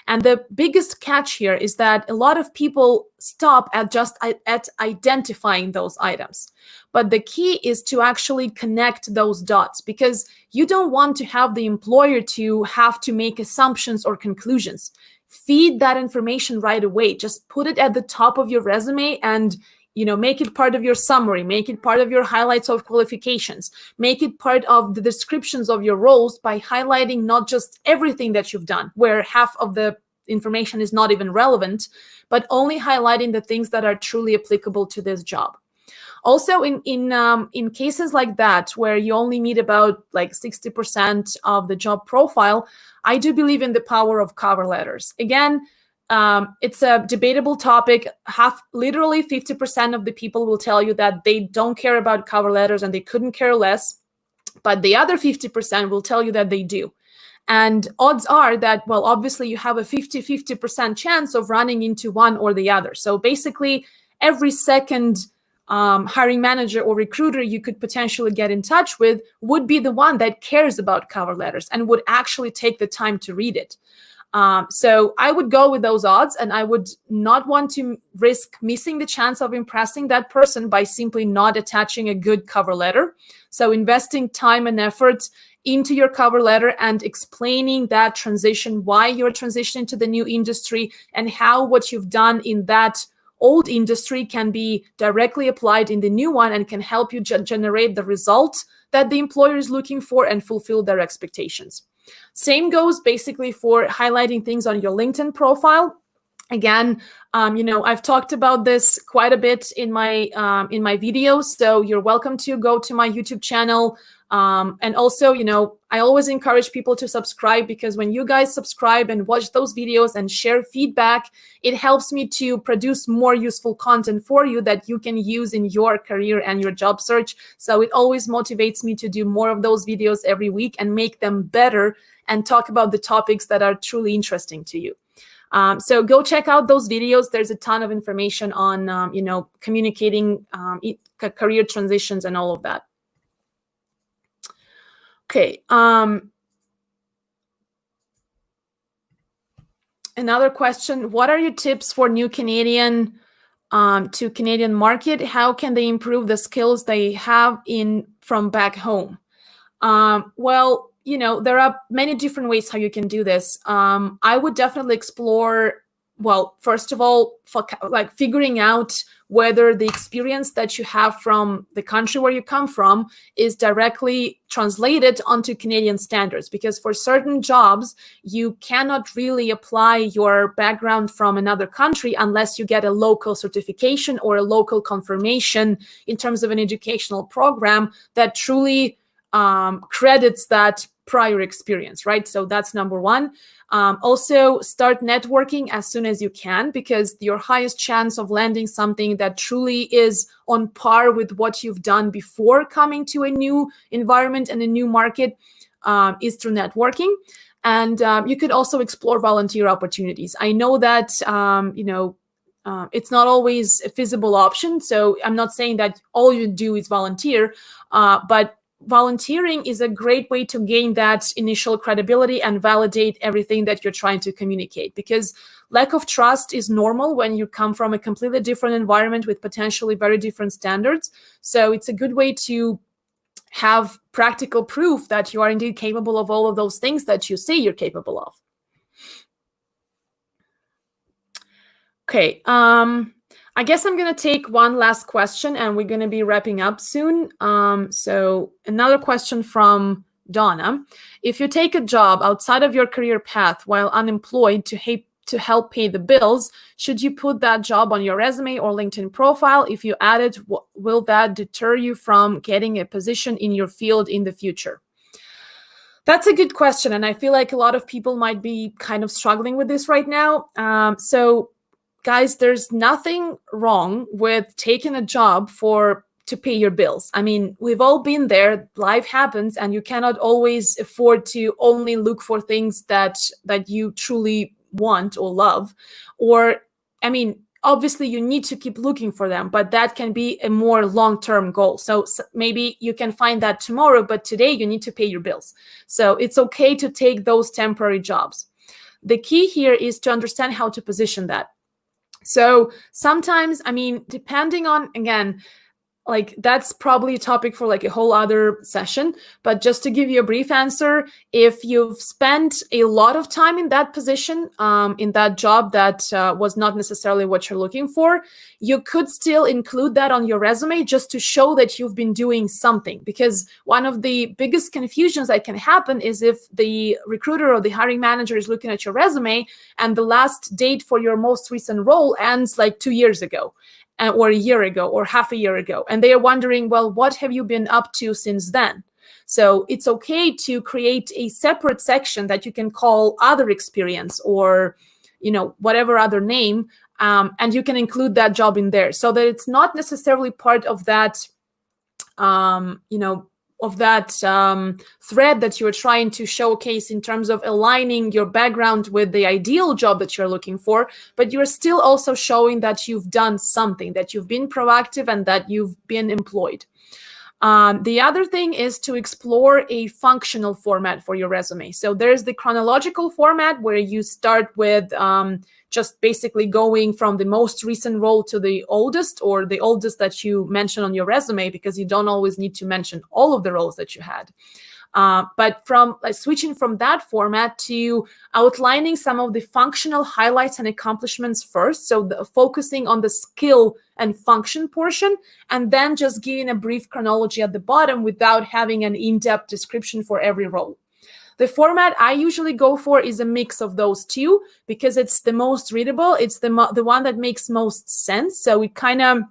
And the biggest catch here is that a lot of people stop at just at identifying those items. But the key is to actually connect those dots, because you don't want to have the employer to have to make assumptions or conclusions. Feed that information right away. Just put it at the top of your resume and make it part of your summary, make it part of your highlights of qualifications, make it part of the descriptions of your roles by highlighting not just everything that you've done, where half of the information is not even relevant, but only highlighting the things that are truly applicable to this job. Also, in cases like that, where you only meet about like 60% of the job profile, I do believe in the power of cover letters. Again, it's a debatable topic. Literally 50% of the people will tell you that they don't care about cover letters and they couldn't care less. But the other 50% will tell you that they do. And odds are that, well, obviously you have a 50% chance of running into one or the other. So basically, every second hiring manager or recruiter you could potentially get in touch with would be the one that cares about cover letters and would actually take the time to read it. So I would go with those odds, and I would not want to risk missing the chance of impressing that person by simply not attaching a good cover letter. So investing time and effort into your cover letter and explaining that transition, why you're transitioning to the new industry, and how what you've done in that old industry can be directly applied in the new one and can help you generate the result that the employer is looking for and fulfill their expectations. Same goes basically for highlighting things on your LinkedIn profile. Again, I've talked about this quite a bit in my videos, so you're welcome to go to my YouTube channel. And also, I always encourage people to subscribe, because when you guys subscribe and watch those videos and share feedback, it helps me to produce more useful content for you that you can use in your career and your job search. So it always motivates me to do more of those videos every week and make them better and talk about the topics that are truly interesting to you. So go check out those videos. There's a ton of information on, communicating career transitions and all of that. Okay. Another question: what are your tips for new Canadian to Canadian market? How can they improve the skills they have from back home? Well, there are many different ways how you can do this. I would definitely explore well, first of all, like figuring out whether the experience that you have from the country where you come from is directly translated onto Canadian standards. Because for certain jobs, you cannot really apply your background from another country unless you get a local certification or a local confirmation in terms of an educational program that truly credits that prior experience, right? So that's number one. Also, start networking as soon as you can, because your highest chance of landing something that truly is on par with what you've done before coming to a new environment and a new market is through networking. And you could also explore volunteer opportunities. I know that, it's not always a feasible option. So I'm not saying that all you do is volunteer, but volunteering is a great way to gain that initial credibility and validate everything that you're trying to communicate, because lack of trust is normal when you come from a completely different environment with potentially very different standards. So it's a good way to have practical proof that you are indeed capable of all of those things that you say you're capable of. Okay. I guess I'm going to take one last question and we're going to be wrapping up soon. So another question from Donna. If you take a job outside of your career path while unemployed to help pay the bills, should you put that job on your resume or LinkedIn profile? If you add it, will that deter you from getting a position in your field in the future? That's a good question. And I feel like a lot of people might be kind of struggling with this right now. So guys, there's nothing wrong with taking a job to pay your bills. I mean, we've all been there. Life happens, and you cannot always afford to only look for things that you truly want or love. Or, I mean, obviously you need to keep looking for them, but that can be a more long-term goal. So maybe you can find that tomorrow, but today you need to pay your bills. So it's okay to take those temporary jobs. The key here is to understand how to position that. So sometimes, I mean, depending on, again, like that's probably a topic for like a whole other session, but just to give you a brief answer, if you've spent a lot of time in that position, in that job that was not necessarily what you're looking for, you could still include that on your resume just to show that you've been doing something. Because one of the biggest confusions that can happen is if the recruiter or the hiring manager is looking at your resume and the last date for your most recent role ends like 2 years ago. Or a year ago or half a year ago. And they are wondering, well, what have you been up to since then? So it's okay to create a separate section that you can call other experience or, whatever other name. And you can include that job in there so that it's not necessarily part of that, thread that you're trying to showcase in terms of aligning your background with the ideal job that you're looking for, but you're still also showing that you've done something, that you've been proactive and that you've been employed. The other thing is to explore a functional format for your resume. So there's the chronological format where you start with just basically going from the most recent role to the oldest, or the oldest that you mention on your resume, because you don't always need to mention all of the roles that you had. But from switching from that format to outlining some of the functional highlights and accomplishments first. So focusing on the skill and function portion, and then just giving a brief chronology at the bottom without having an in-depth description for every role. The format I usually go for is a mix of those two because it's the most readable. It's the one that makes most sense. So it kind of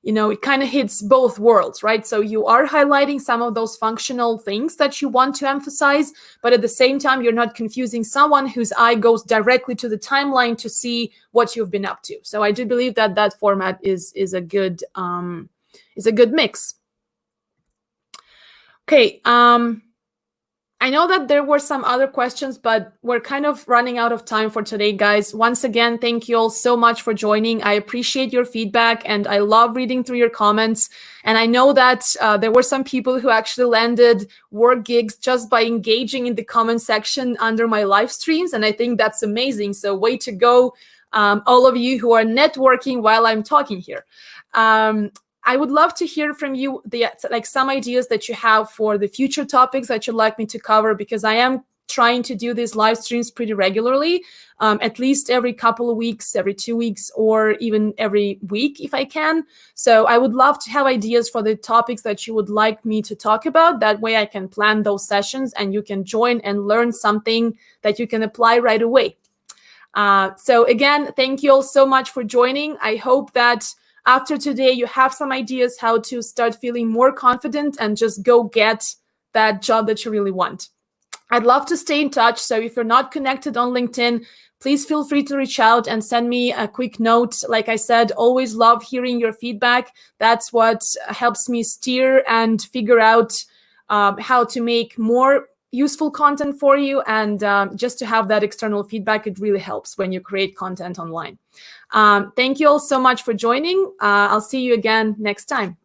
it kind of hits both worlds, right? So you are highlighting some of those functional things that you want to emphasize, but at the same time, you're not confusing someone whose eye goes directly to the timeline to see what you've been up to. So I do believe that that format is a good mix. Okay. I know that there were some other questions, but we're kind of running out of time for today, guys. Once again, thank you all so much for joining. I appreciate your feedback and I love reading through your comments. And I know that there were some people who actually landed work gigs just by engaging in the comment section under my live streams. And I think that's amazing. So way to go, all of you who are networking while I'm talking here. I would love to hear from you some ideas that you have for the future topics that you'd like me to cover, because I am trying to do these live streams pretty regularly, at least every couple of weeks, every 2 weeks, or even every week if I can. So I would love to have ideas for the topics that you would like me to talk about. That way I can plan those sessions and you can join and learn something that you can apply right away. So again, thank you all so much for joining. I hope that after today, you have some ideas how to start feeling more confident and just go get that job that you really want. I'd love to stay in touch. So if you're not connected on LinkedIn, please feel free to reach out and send me a quick note. Like I said, always love hearing your feedback. That's what helps me steer and figure out how to make more useful content for you. And just to have that external feedback, it really helps when you create content online. Thank you all so much for joining. I'll see you again next time.